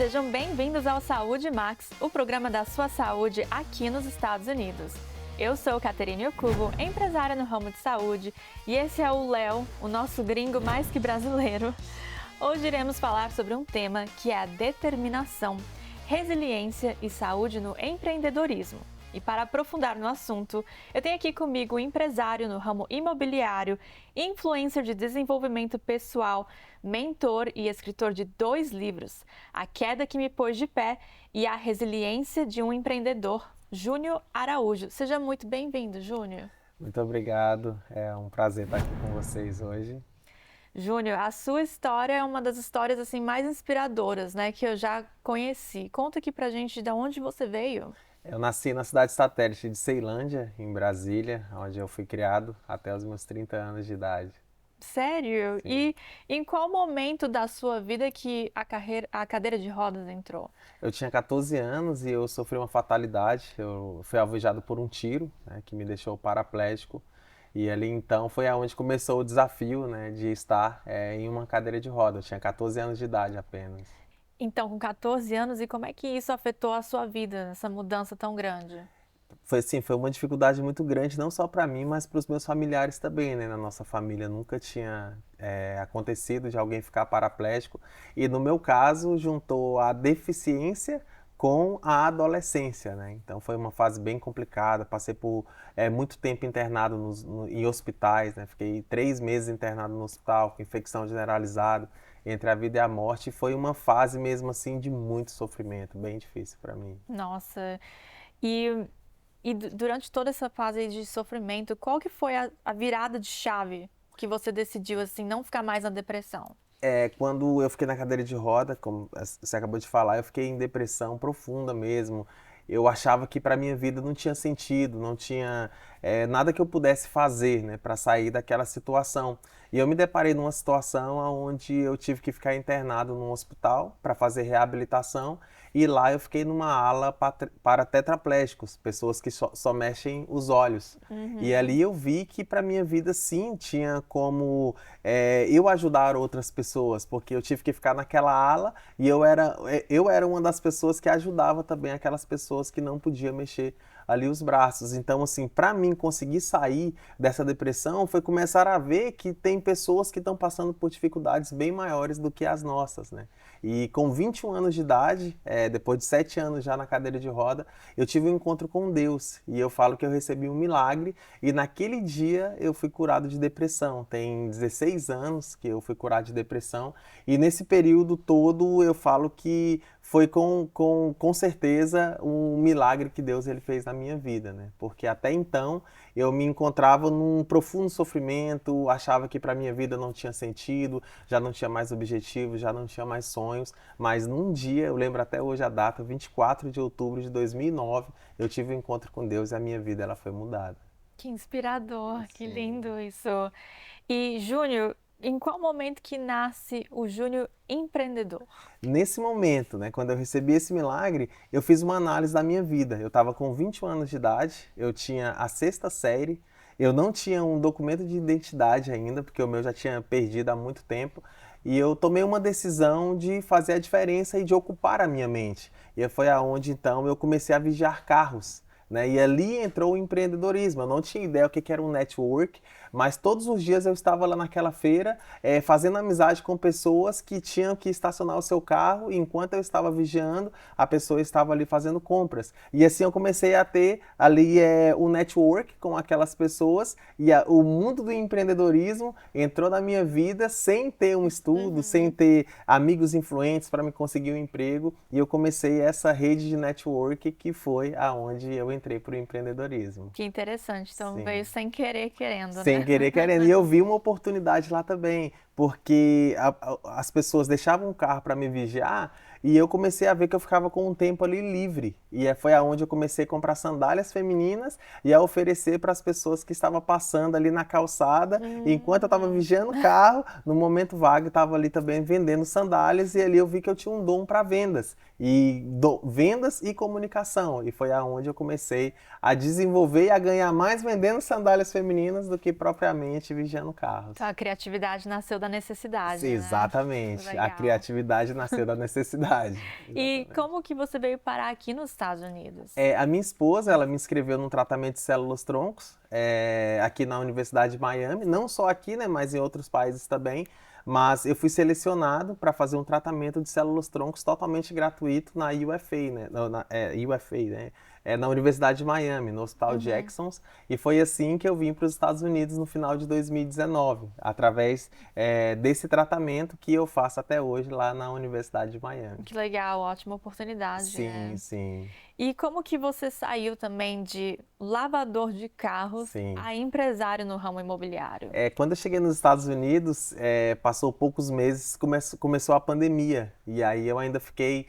Sejam bem-vindos ao Saúde Max, o programa da sua saúde aqui nos Estados Unidos. Eu sou Caterine Okubo, empresária no ramo de saúde, e esse é o Léo, o nosso gringo mais que brasileiro. Hoje iremos falar sobre um tema que é a determinação, resiliência e saúde no empreendedorismo. E para aprofundar no assunto, eu tenho aqui comigo um empresário no ramo imobiliário, influencer de desenvolvimento pessoal, mentor e escritor de 2 livros, A Queda que Me Pôs de Pé e A Resiliência de um Empreendedor, Júnior Araújo. Seja muito bem-vindo, Júnior. Muito obrigado, é um prazer estar aqui com vocês hoje. Júnior, a sua história é uma das histórias assim mais inspiradoras, né, que eu já conheci. Conta aqui pra gente de onde você veio. Eu nasci na cidade satélite de Ceilândia, em Brasília, onde eu fui criado até os meus 30 anos de idade. Sério? Sim. E em qual momento da sua vida que a cadeira de rodas entrou? Eu tinha 14 anos e eu sofri uma fatalidade. Eu fui alvejado por um tiro, né, que me deixou paraplégico. E ali então foi aonde começou o desafio, né, de estar em uma cadeira de roda. Eu tinha 14 anos de idade apenas. Então, com 14 anos, e como é que isso afetou a sua vida, essa mudança tão grande? Foi assim, foi uma dificuldade muito grande, não só para mim, mas para os meus familiares também, né? Na nossa família nunca tinha acontecido de alguém ficar paraplégico. E no meu caso, juntou a deficiência com a adolescência, né? Então foi uma fase bem complicada, passei por muito tempo internado em hospitais, né? Fiquei 3 meses internado no hospital, com infecção generalizada, entre a vida e a morte. E foi uma fase mesmo assim de muito sofrimento, bem difícil para mim. Nossa, e, durante toda essa fase aí de sofrimento, qual que foi a virada de chave que você decidiu, assim, não ficar mais na depressão? Quando eu fiquei na cadeira de roda, como você acabou de falar, eu fiquei em depressão profunda mesmo. Eu achava que para minha vida não tinha sentido, não tinha nada que eu pudesse fazer, né, para sair daquela situação. E eu me deparei numa situação onde eu tive que ficar internado num hospital para fazer reabilitação. E lá eu fiquei numa ala para tetraplégicos, pessoas que só mexem os olhos. E Uhum. ali eu vi que para minha vida sim tinha como eu ajudar outras pessoas, porque eu tive que ficar naquela ala e eu era uma das pessoas que ajudava também aquelas pessoas que não podiam mexer ali os braços. Então, assim, para mim conseguir sair dessa depressão foi começar a ver que tem pessoas que estão passando por dificuldades bem maiores do que as nossas, né? E com 21 anos de idade, depois de 7 anos já na cadeira de roda, eu tive um encontro com Deus e eu falo que eu recebi um milagre e naquele dia eu fui curado de depressão. Tem 16 anos que eu fui curado de depressão e nesse período todo eu falo que foi com certeza um milagre que Deus ele fez na minha vida, né? Porque até então eu me encontrava num profundo sofrimento, achava que para minha vida não tinha sentido, já não tinha mais objetivo, já não tinha mais sonhos, mas num dia, eu lembro até hoje a data, 24 de outubro de 2009, eu tive um encontro com Deus e a minha vida ela foi mudada. Que inspirador, que Sim. lindo isso. E, Júnior, em qual momento que nasce o Júnior empreendedor? Nesse momento, né, quando eu recebi esse milagre, eu fiz uma análise da minha vida. Eu estava com 21 anos de idade, eu tinha a 6ª série, eu não tinha um documento de identidade ainda, porque o meu já tinha perdido há muito tempo, e eu tomei uma decisão de fazer a diferença e de ocupar a minha mente. E foi aonde então eu comecei a vigiar carros. Né? E ali entrou o empreendedorismo. Eu não tinha ideia o que era um network, mas todos os dias eu estava lá naquela feira, fazendo amizade com pessoas que tinham que estacionar o seu carro, e enquanto eu estava vigiando, a pessoa estava ali fazendo compras. E assim eu comecei a ter ali o network com aquelas pessoas, e o mundo do empreendedorismo entrou na minha vida sem ter um estudo, sem Uhum. ter amigos influentes para me conseguir um emprego, e eu comecei essa rede de network que foi aonde eu entrei para o empreendedorismo. Que interessante. Então veio Sim. sem querer querendo, Sem né? querer querendo. E eu vi uma oportunidade lá também, porque as pessoas deixavam o carro para me vigiar e eu comecei a ver que eu ficava com um tempo ali livre. E foi aonde eu comecei a comprar sandálias femininas e a oferecer para as pessoas que estavam passando ali na calçada. E enquanto eu estava Hum. vigiando o carro, no momento vago eu estava ali também vendendo sandálias e ali eu vi que eu tinha um dom para vendas. E vendas e comunicação. E foi aonde eu comecei a desenvolver e a ganhar mais vendendo sandálias femininas do que propriamente vigiando carros. Então a criatividade nasceu da necessidade, né? Exatamente. A Legal. criatividade nasceu da necessidade. E Exatamente. como que você veio parar aqui nos Estados Unidos? A minha esposa, ela me inscreveu num tratamento de células-troncos, aqui na Universidade de Miami, não só aqui, né, mas em outros países também. Mas eu fui selecionado para fazer um tratamento de células-troncos totalmente gratuito na UFA, né, UFA, né, na Universidade de Miami, no Hospital Jacksons. E foi assim que eu vim para os Estados Unidos no final de 2019, através desse tratamento que eu faço até hoje lá na Universidade de Miami. Que legal, ótima oportunidade, Sim, né? sim. E como que você saiu também de lavador de carros Sim. a empresário no ramo imobiliário? Quando eu cheguei nos Estados Unidos, passou poucos meses, começou a pandemia. E aí eu ainda fiquei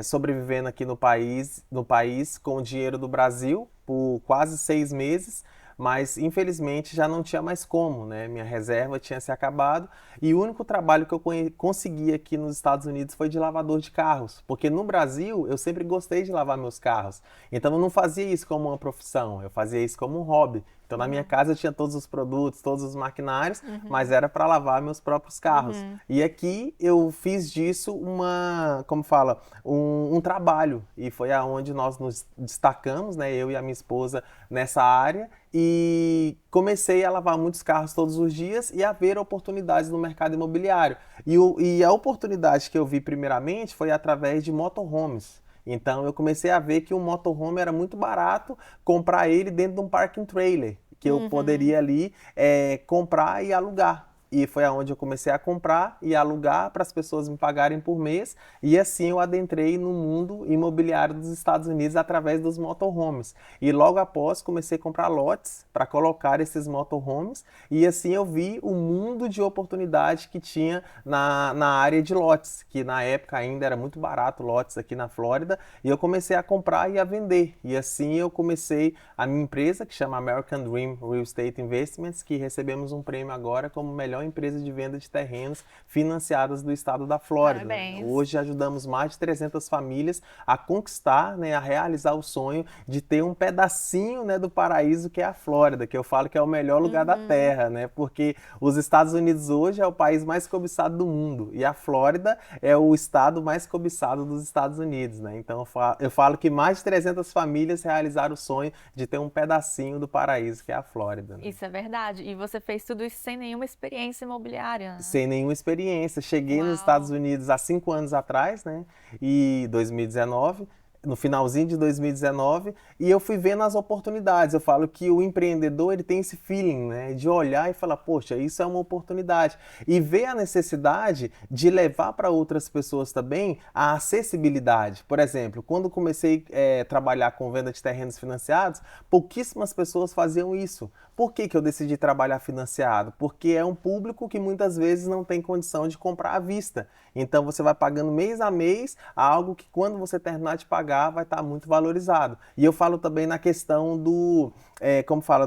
sobrevivendo aqui no país com o dinheiro do Brasil por quase 6 meses. Mas infelizmente já não tinha mais como, né? Minha reserva tinha se acabado e o único trabalho que eu consegui aqui nos Estados Unidos foi de lavador de carros, porque no Brasil eu sempre gostei de lavar meus carros, então eu não fazia isso como uma profissão, eu fazia isso como um hobby. Então na minha casa eu tinha todos os produtos, todos os maquinários, mas era para lavar meus próprios carros. E aqui eu fiz disso como fala, um trabalho e foi aonde nós nos destacamos, né? Eu e a minha esposa nessa área. E comecei a lavar muitos carros todos os dias e a ver oportunidades no mercado imobiliário. E a oportunidade que eu vi primeiramente foi através de motorhomes. Então eu comecei a ver que um motorhome era muito barato comprar ele dentro de um parking trailer, que eu poderia ali comprar e alugar. E foi aonde eu comecei a comprar e alugar para as pessoas me pagarem por mês. E assim eu adentrei no mundo imobiliário dos Estados Unidos através dos motorhomes. E logo após comecei a comprar lotes para colocar esses motorhomes. E assim eu vi o mundo de oportunidade que tinha na área de lotes, que na época ainda era muito barato lotes aqui na Flórida. E eu comecei a comprar e a vender. E assim eu comecei a minha empresa, que chama American Dream Real Estate Investments, que recebemos um prêmio agora como melhor empresa de venda de terrenos financiadas do estado da Flórida. Parabéns. Hoje ajudamos mais de 300 famílias a conquistar, né, a realizar o sonho de ter um pedacinho, né, do paraíso que é a Flórida, que eu falo que é o melhor lugar da Terra, né, porque os Estados Unidos hoje é o país mais cobiçado do mundo e a Flórida é o estado mais cobiçado dos Estados Unidos, né? Então eu falo que mais de 300 famílias realizaram o sonho de ter um pedacinho do paraíso que é a Flórida, né? Isso é verdade. E você fez tudo isso sem nenhuma experiência imobiliária, né? Sem nenhuma experiência. Cheguei Uau. nos Estados Unidos há 5 anos atrás, né? E 2019, no finalzinho de 2019, e eu fui vendo as oportunidades. Eu falo que o empreendedor, ele tem esse feeling, né? De olhar e falar, poxa, isso é uma oportunidade. E ver a necessidade de levar para outras pessoas também a acessibilidade. Por exemplo, quando comecei a trabalhar com venda de terrenos financiados, pouquíssimas pessoas faziam isso. Por que eu decidi trabalhar financiado? Porque é um público que muitas vezes não tem condição de comprar à vista. Então você vai pagando mês a mês algo que quando você terminar de pagar vai estar muito valorizado. E eu falo também na questão do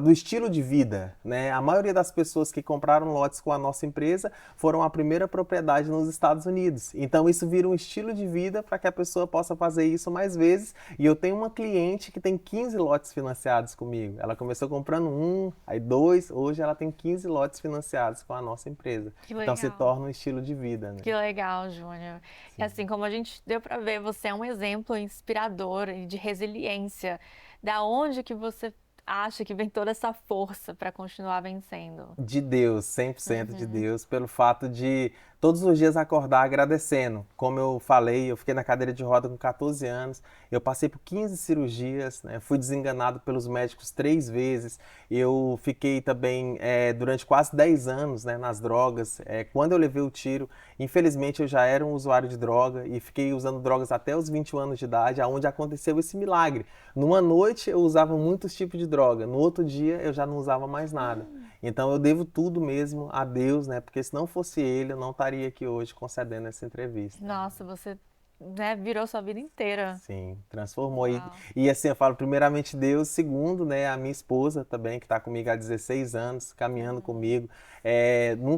do estilo de vida, né? A maioria das pessoas que compraram lotes com a nossa empresa foram a primeira propriedade nos Estados Unidos. Então isso vira um estilo de vida para que a pessoa possa fazer isso mais vezes. E eu tenho uma cliente que tem 15 lotes financiados comigo. Ela começou comprando 1, aí 2, hoje ela tem 15 lotes financiados com a nossa empresa. Que Então se legal. torna um estilo de vida, né? Que legal, Júnior. E assim como a gente deu para ver, você é um exemplo inspirador e de resiliência. Da onde que você acha que vem toda essa força para continuar vencendo? De Deus, 100% de Deus, pelo fato de todos os dias acordar agradecendo. Como eu falei, eu fiquei na cadeira de roda com 14 anos, eu passei por 15 cirurgias, né? Fui desenganado pelos médicos 3 vezes, eu fiquei também durante quase 10 anos, né, nas drogas. Quando eu levei o tiro, infelizmente eu já era um usuário de droga e fiquei usando drogas até os 21 anos de idade, aonde aconteceu esse milagre. Numa noite eu usava muitos tipos de droga, no outro dia eu já não usava mais nada. Então eu devo tudo mesmo a Deus, né? Porque se não fosse Ele, eu não estaria aqui hoje concedendo essa entrevista. Nossa, você, né, virou sua vida inteira. Sim, transformou. Uau. E assim, eu falo primeiramente Deus, segundo, né, a minha esposa também, que está comigo há 16 anos, caminhando comigo.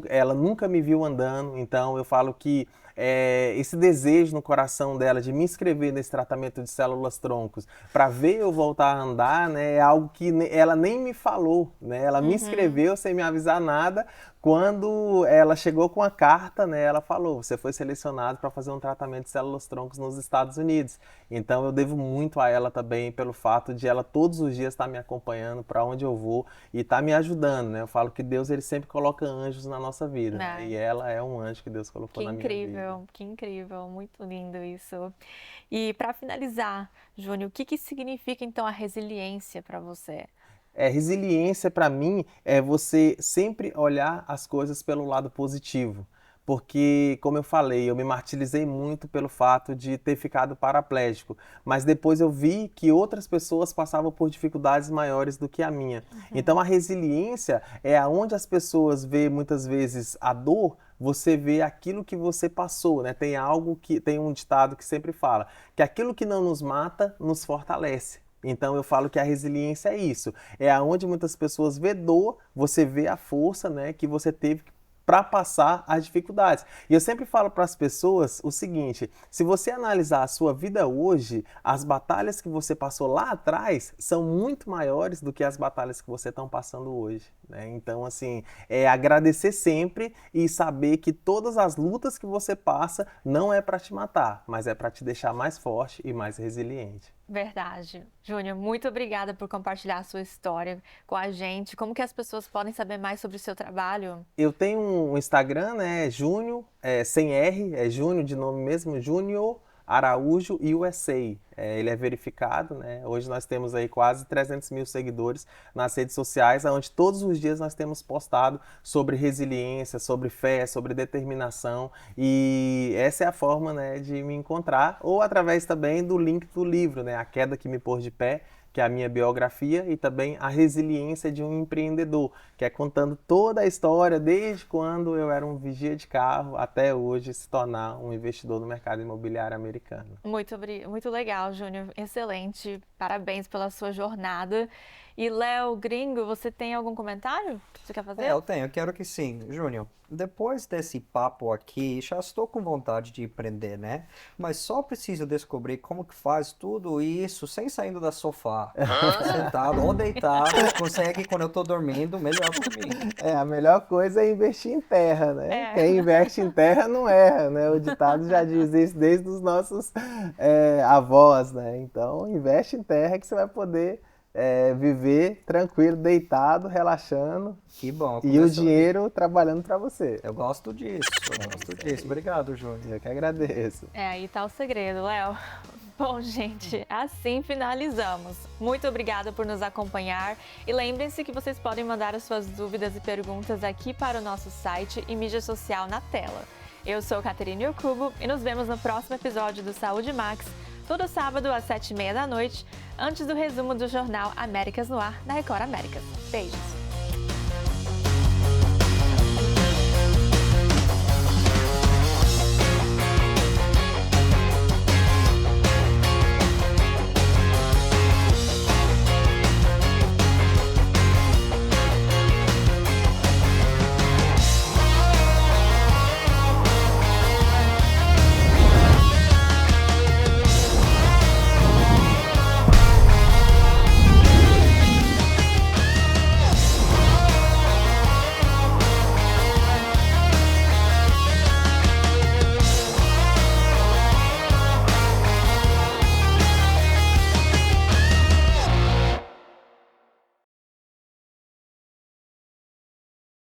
Ela nunca me viu andando, então eu falo que esse desejo no coração dela de me inscrever nesse tratamento de células-troncos para ver eu voltar a andar, né, é algo que ela nem me falou, né? Ela me inscreveu sem me avisar nada. Quando ela chegou com a carta, né, ela falou: você foi selecionado para fazer um tratamento de células-troncos nos Estados Unidos. Então eu devo muito a ela também pelo fato de ela todos os dias estar me acompanhando para onde eu vou e estar me ajudando, né? Eu falo que Deus, ele sempre coloca anjos na nossa vida, né? E ela é um anjo que Deus colocou na minha vida. Que incrível, muito lindo isso. E para finalizar, Júnior, o que significa então a resiliência para você? Resiliência para mim é você sempre olhar as coisas pelo lado positivo. Porque, como eu falei, eu me martirizei muito pelo fato de ter ficado paraplégico, mas depois eu vi que outras pessoas passavam por dificuldades maiores do que a minha. Então a resiliência é aonde as pessoas vê muitas vezes a dor, você vê aquilo que você passou, né? Tem um ditado que sempre fala que aquilo que não nos mata nos fortalece. Então eu falo que a resiliência é isso, é aonde muitas pessoas vê dor, você vê a força, né, que você teve para passar as dificuldades. E eu sempre falo para as pessoas o seguinte: se você analisar a sua vida hoje, as batalhas que você passou lá atrás são muito maiores do que as batalhas que você está passando hoje, né? Então, assim, agradecer sempre e saber que todas as lutas que você passa não é para te matar, mas é para te deixar mais forte e mais resiliente. Verdade. Júnior, muito obrigada por compartilhar a sua história com a gente. Como que as pessoas podem saber mais sobre o seu trabalho? Eu tenho um Instagram, né, Júnior, sem R, é Júnior de nome mesmo, Júnior Araújo USA. Ele é verificado, né? Hoje nós temos aí quase 300 mil seguidores nas redes sociais, onde todos os dias nós temos postado sobre resiliência, sobre fé, sobre determinação, e essa é a forma, né, de me encontrar, ou através também do link do livro, né, A Queda que Me Pôs de Pé, que é a minha biografia, e também A Resiliência de um Empreendedor, que é contando toda a história, desde quando eu era um vigia de carro até hoje se tornar um investidor no mercado imobiliário americano. Muito legal, Júnior. Excelente. Parabéns pela sua jornada. E Léo, gringo, você tem algum comentário que você quer fazer? Eu tenho, eu quero que sim. Júnior, depois desse papo aqui, já estou com vontade de empreender, né? Mas só preciso descobrir como que faz tudo isso sem saindo da sofá. Sentado ou deitado, consegue quando eu tô dormindo, melhor pra mim. A melhor coisa é investir em terra, né? Quem investe em terra não erra, né? O ditado já diz isso desde os nossos avós, né? Então, investe em terra que você vai poder viver tranquilo, deitado, relaxando. Que bom. E o dinheiro trabalhando para você. Eu gosto disso, Obrigado, Júnior. Eu que agradeço. Aí tá o segredo, Léo. Bom, gente, assim finalizamos. Muito obrigada por nos acompanhar e lembrem-se que vocês podem mandar as suas dúvidas e perguntas aqui para o nosso site e mídia social na tela. Eu sou Caterine Okubo e nos vemos no próximo episódio do Saúde Max, todo sábado às 7h30 da noite, antes do resumo do jornal Américas no Ar, da Record Américas. Beijos!